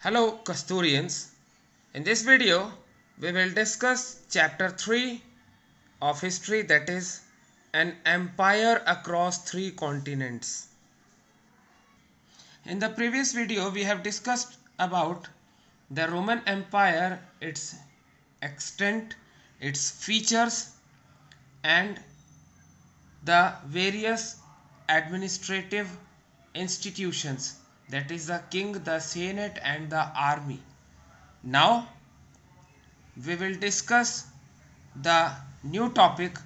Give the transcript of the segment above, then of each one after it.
Hello Custodians. In this video we will discuss chapter 3 of history, that is an empire across three continents. In the previous video we have discussed about the Roman Empire, its extent, its features and the various administrative institutions, that is the king, the senate and the army. Now we will discuss the new topic,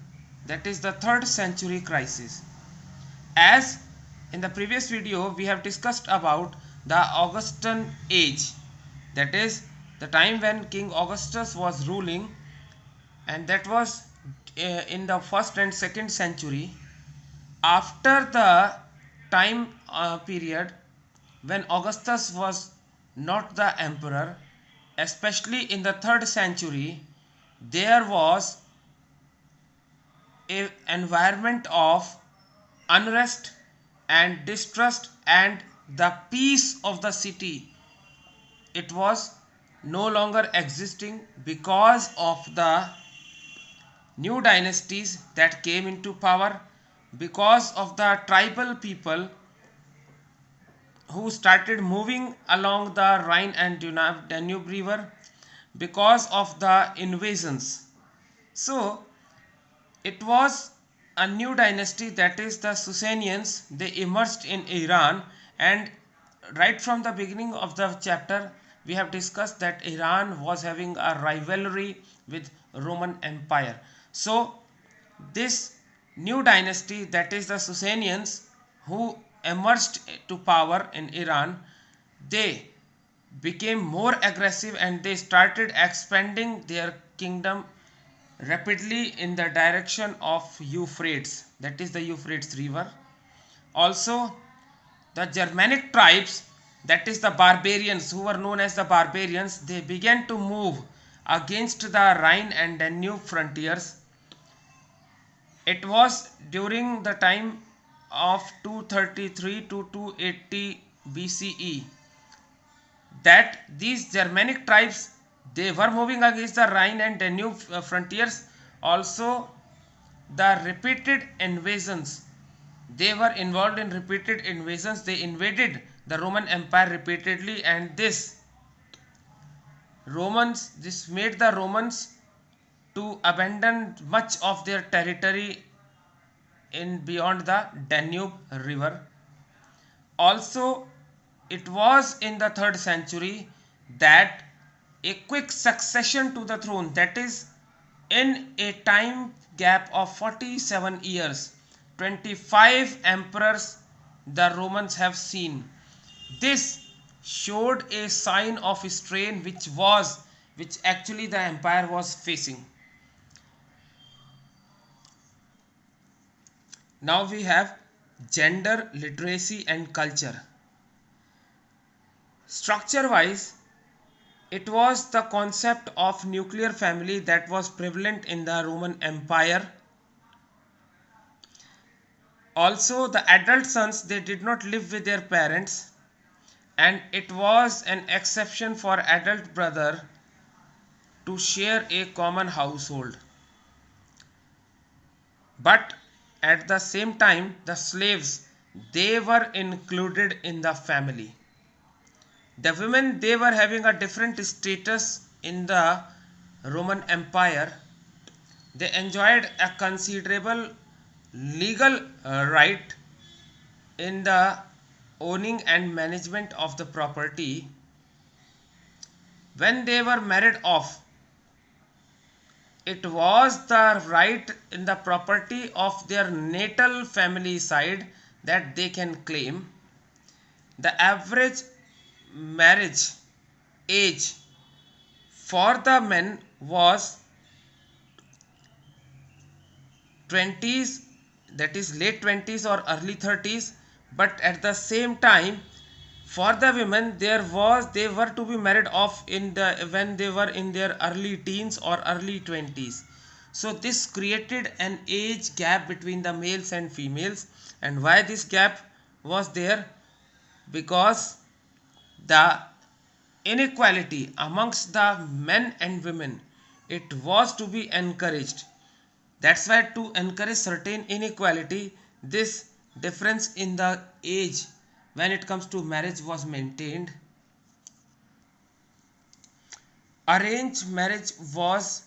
that is the 3rd century crisis. As in the previous video we have discussed about the Augustan age, that is the time when King Augustus was ruling, and that was in the 1st and 2nd century. After the time period when Augustus was not the emperor, especially in the 3rd century, there was an environment of unrest and distrust, and the peace of the city, it was no longer existing because of the new dynasties that came into power, because of the tribal people who started moving along the Rhine and Danube river, because of the invasions. So it was a new dynasty, that is the Sasanians. They emerged in Iran, and right from the beginning of the chapter we have discussed that Iran was having a rivalry with Roman Empire. So this new dynasty, that is the Sasanians, who emerged to power in Iran, they became more aggressive and they started expanding their kingdom rapidly in the direction of Euphrates, that is the Euphrates river. Also the Germanic tribes, that is the barbarians, who were known as the barbarians, they began to move against the Rhine and Danube frontiers. It was during the time of 233 to 280 BCE that these Germanic tribes, they were moving against the Rhine and Danube frontiers. Also the repeated invasions, they were involved in repeated invasions. They invaded the Roman Empire repeatedly, and this made the Romans to abandon much of their territory in beyond the Danube river. Also it was in the 3rd century that a quick succession to the throne, that is in a time gap of 47 years, 25 emperors the Romans have seen. This showed a sign of strain which actually the empire was facing. Now we have gender, literacy and culture. Structure wise, it was the concept of nuclear family that was prevalent in the Roman Empire. Also the adult sons, they did not live with their parents, and it was an exception for adult brother to share a common household. But at the same time the slaves, they were included in the family. The women, they were having a different status in the Roman Empire. They enjoyed a considerable legal right in the owning and management of the property. When they were married off, it was the right in the property of their natal family side that they can claim. The average marriage age for the men was 20s, that is late 20s or early 30s, but at the same time for the women they were to be married off when they were in their early teens or early 20s. So this created an age gap between the males and females. And why this gap was there? Because the inequality amongst the men and women, it was to be encouraged. That's why, to encourage certain inequality, this difference in the age when it comes to marriage was maintained. Arranged marriage was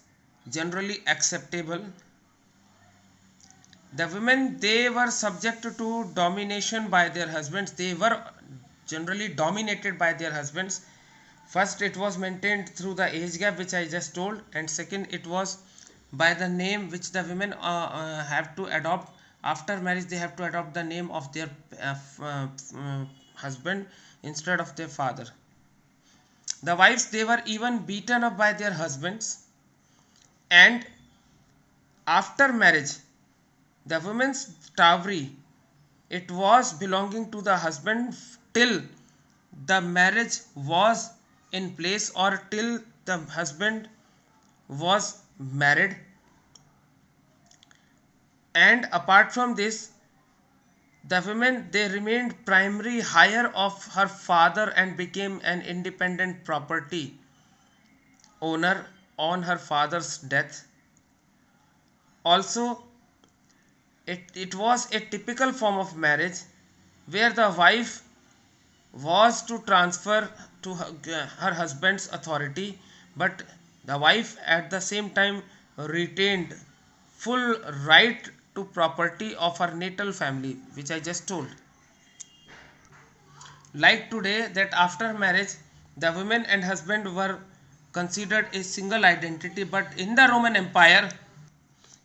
generally acceptable. The women, they were subject to domination by their husbands. They were generally dominated by their husbands. First, it was maintained through the age gap, which I just told, and second, it was by the name which the women have to adopt. After marriage, they have to adopt the name of their husband instead of their father. The wives, they were even beaten up by their husbands, and after marriage, the women's dowry, it was belonging to the husband till the marriage was in place or till the husband was married. And apart from this, the women, they remained primary hire of her father and became an independent property owner on her father's death. Also, it was a typical form of marriage where the wife was to transfer to her husband's authority, but the wife at the same time retained full right to property of her natal family, which I just told. Like today, that after marriage, the women and husband were considered a single identity, but in the Roman Empire,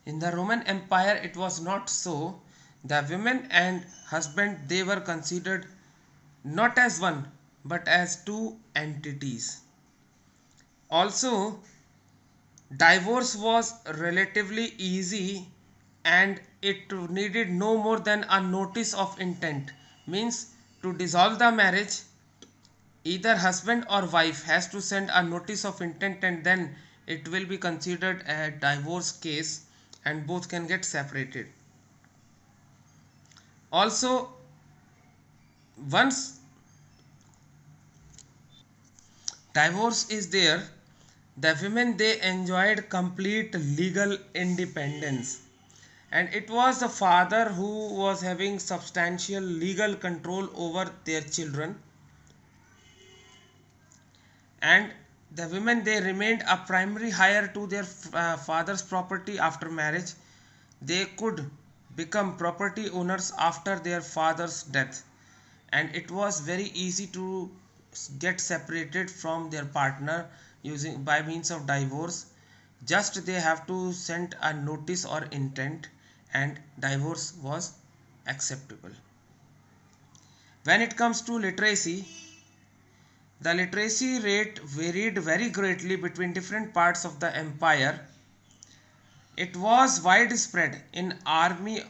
it was not so. The women and husband, they were considered not as one but as two entities. Also, divorce was relatively easy and it needed no more than a notice of intent. Means, to dissolve the marriage, either husband or wife has to send a notice of intent, and then it will be considered a divorce case and both can get separated. Also, once divorce is there, the women, they enjoyed complete legal independence, and it was the father who was having substantial legal control over their children. And the women, they remained a primary hire to their father's property after marriage. They could become property owners after their father's death, and it was very easy to get separated from their partner using by means of divorce. Just they have to send a notice or intent, and divorce was acceptable. When it comes to literacy, the literacy rate varied very greatly between different parts of the empire. It was widespread in army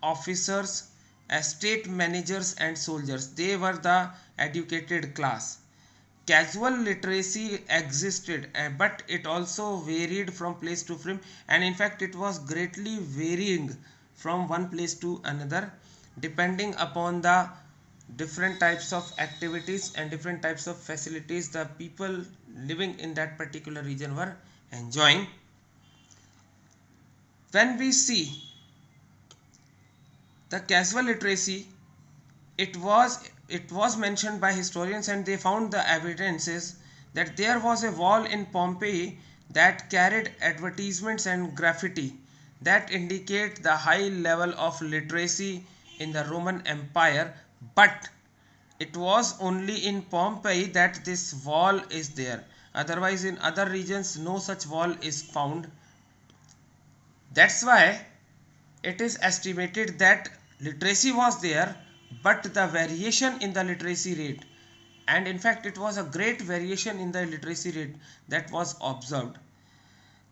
officers, estate managers, and soldiers. They were the educated class. Casual literacy existed, but it also varied from place to place, and in fact, it was greatly varying from one place to another depending upon the different types of activities and different types of facilities the people living in that particular region were enjoying. When we see the casual literacy, it was mentioned by historians, and they found the evidences that there was a wall in Pompeii that carried advertisements and graffiti that indicate the high level of literacy in the Roman Empire, but it was only in Pompeii that this wall is there. Otherwise, in other regions, no such wall is found. That's why it is estimated that literacy was there, but the variation in the literacy rate, and in fact it was a great variation in the literacy rate that was observed.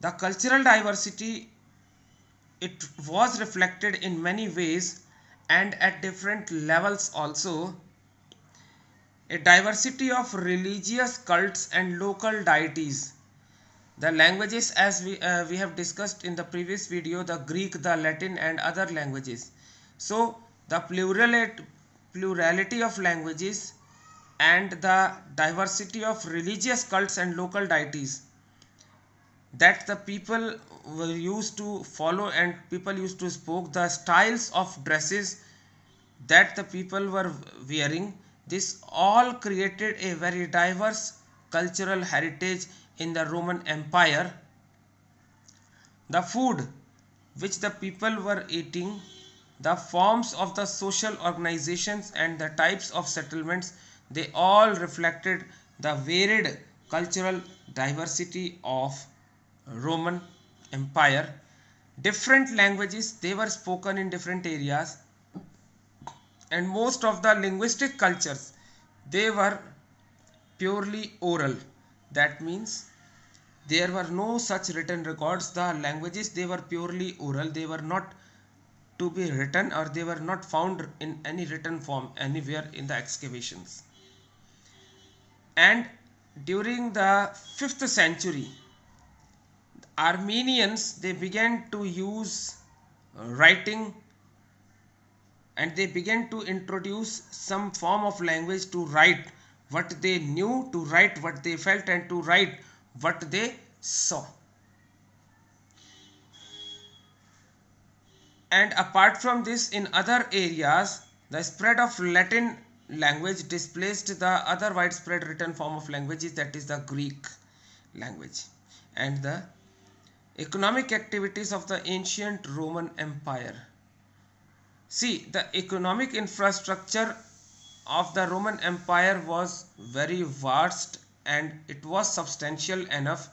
The cultural diversity, it was reflected in many ways and at different levels also. A diversity of religious cults and local deities. The languages, as we have discussed in the previous video, the Greek, the Latin, and other languages. So the plurality of languages and the diversity of religious cults and local deities that the people were used to follow, and people used to spoke, the styles of dresses that the people were wearing, this all created a very diverse cultural heritage in the Roman Empire. The food which the people were eating, the forms of the social organizations and the types of settlements, they all reflected the varied cultural diversity of Roman Empire. Different languages they were spoken in different areas, and most of the linguistic cultures they were purely oral. That means there were no such written records. The languages they were purely oral, they were not to be written, or they were not found in any written form anywhere in the excavations. And during the 5th century, Armenians they began to use writing, and they began to introduce some form of language to write what they knew, to write what they felt, and to write what they saw. And apart from this, in other areas, the spread of Latin language displaced the other widespread written form of languages, that is the Greek language. And the economic activities of the ancient Roman Empire. See, the economic infrastructure of the Roman Empire was very vast, and it was substantial enough.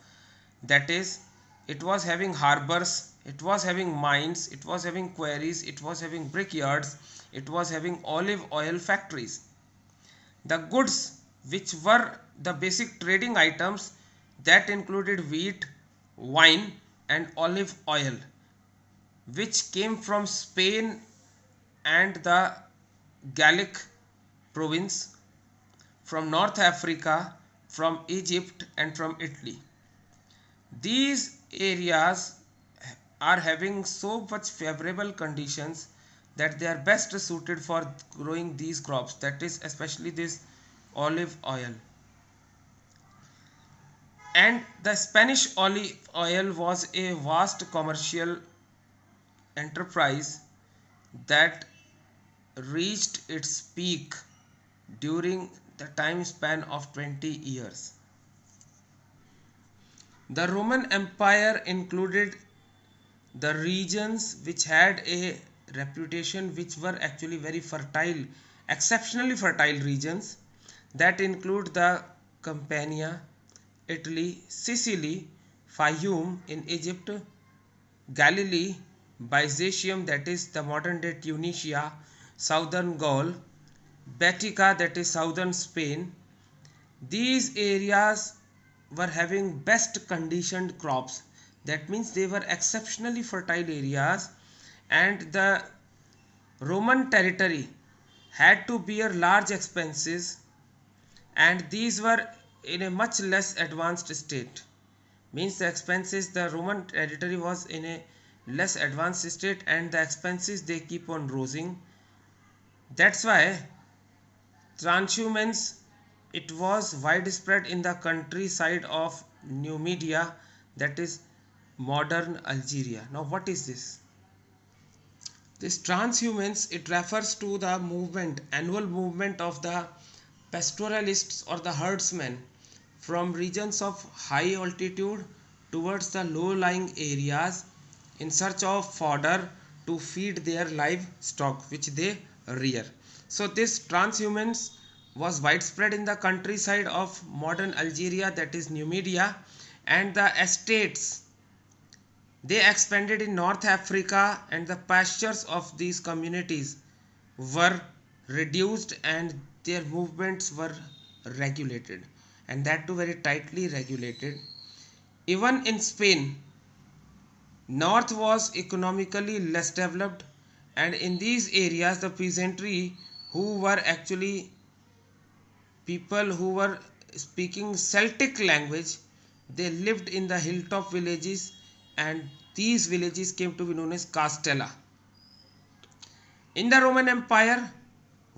That is, it was having harbors, it was having mines, it was having quarries, it was having brickyards, it was having olive oil factories. The goods which were the basic trading items, that included wheat, wine and olive oil, which came from Spain and the Gallic province, from North Africa, from Egypt and from Italy. These areas are having so much favorable conditions that they are best suited for growing these crops, that is especially this olive oil. And the Spanish olive oil was a vast commercial enterprise that reached its peak during the time span of 20 years. The Roman Empire included the regions which had a reputation, which were actually very fertile, exceptionally fertile regions, that include the Campania, Italy, Sicily, Fayum in Egypt, Galilee, Byzantium, that is the modern day Tunisia, southern Gaul, Baetica, that is southern Spain. These areas were having best conditioned crops. That means they were exceptionally fertile areas, and the Roman territory had to bear large expenses, and these were in a much less advanced state. Means the expenses, the Roman territory was in a less advanced state, and the expenses they keep on rising. That's why transhumance it was widespread in the countryside of Numidia, that is modern Algeria. Now what is this? This transhumance it refers to the movement, annual movement of the pastoralists or the herdsmen from regions of high altitude towards the low-lying areas in search of fodder to feed their livestock which they rear. So this transhumance was widespread in the countryside of modern Algeria, that is Numidia, and the estates they expanded in North Africa, and the pastures of these communities were reduced and their movements were regulated, and that too very tightly regulated. Even in Spain, north was economically less developed, and in these areas the peasantry who were actually people who were speaking Celtic language, they lived in the hilltop villages, and these villages came to be known as castella. In the Roman Empire,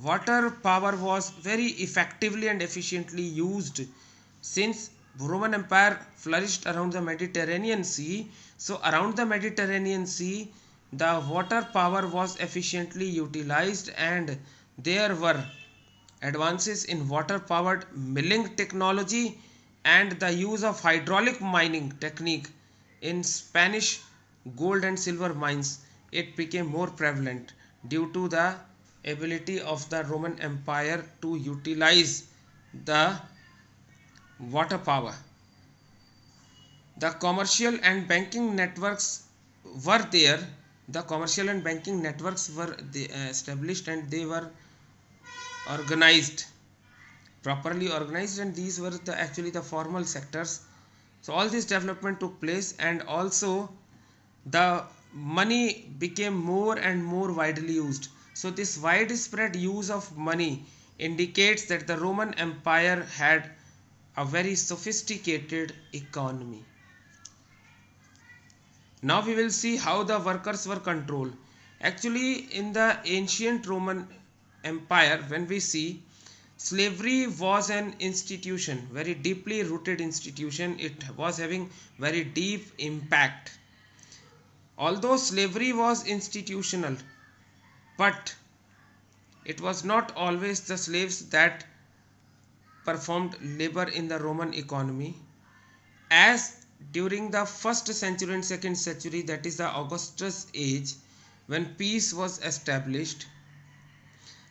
water power was very effectively and efficiently used since Roman Empire flourished around the Mediterranean Sea. So around the Mediterranean Sea, the water power was efficiently utilized, and there were advances in water powered milling technology and the use of hydraulic mining technique in Spanish gold and silver mines. It became more prevalent due to the ability of the Roman Empire to utilize the water power. The commercial and banking networks were there. The commercial and banking networks were established, and they were organized, properly organized, and these were the actually the formal sectors. So all this development took place, and also the money became more and more widely used. So this widespread use of money indicates that the Roman Empire had a very sophisticated economy. Now we will see how the workers were controlled. Actually, in the ancient Roman Empire, when we see, slavery was an institution, very deeply rooted institution. It was having very deep impact. Although slavery was institutional, but it was not always the slaves that performed labor in the Roman economy. As during the first century and second century, that is the Augustus age, when peace was established,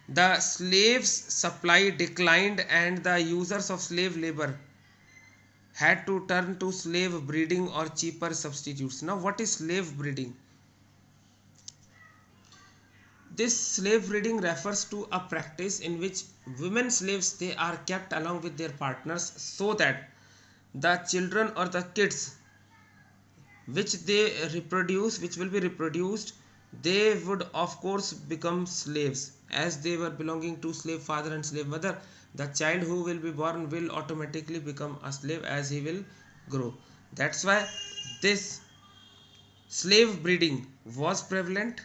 the slaves supply declined and the users of slave labor had to turn to slave breeding or cheaper substitutes. Now what is slave breeding? This slave breeding refers to a practice in which women slaves, they are kept along with their partners so that the children or the kids which they reproduce, which will be reproduced, they would of course become slaves. As they were belonging to slave father and slave mother, the child who will be born will automatically become a slave as he will grow. That's why this slave breeding was prevalent.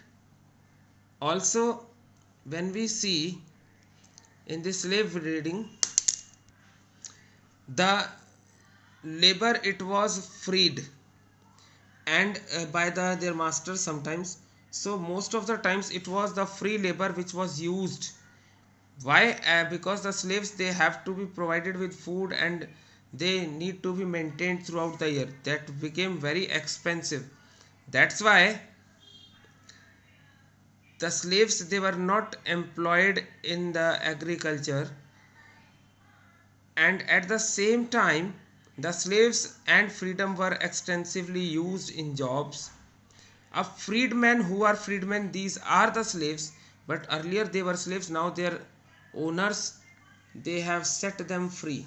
Also, when we see in the slave breeding, the labor, it was freed and by their masters sometimes. So most of the times it was the free labor which was used. Why? Because the slaves, they have to be provided with food and they need to be maintained throughout the year. That became very expensive. That's why the slaves, they were not employed in the agriculture, and at the same time the slaves and freedom were extensively used in jobs. A freedmen, who are freedmen, these are the slaves, but earlier they were slaves. Now their owners, they have set them free.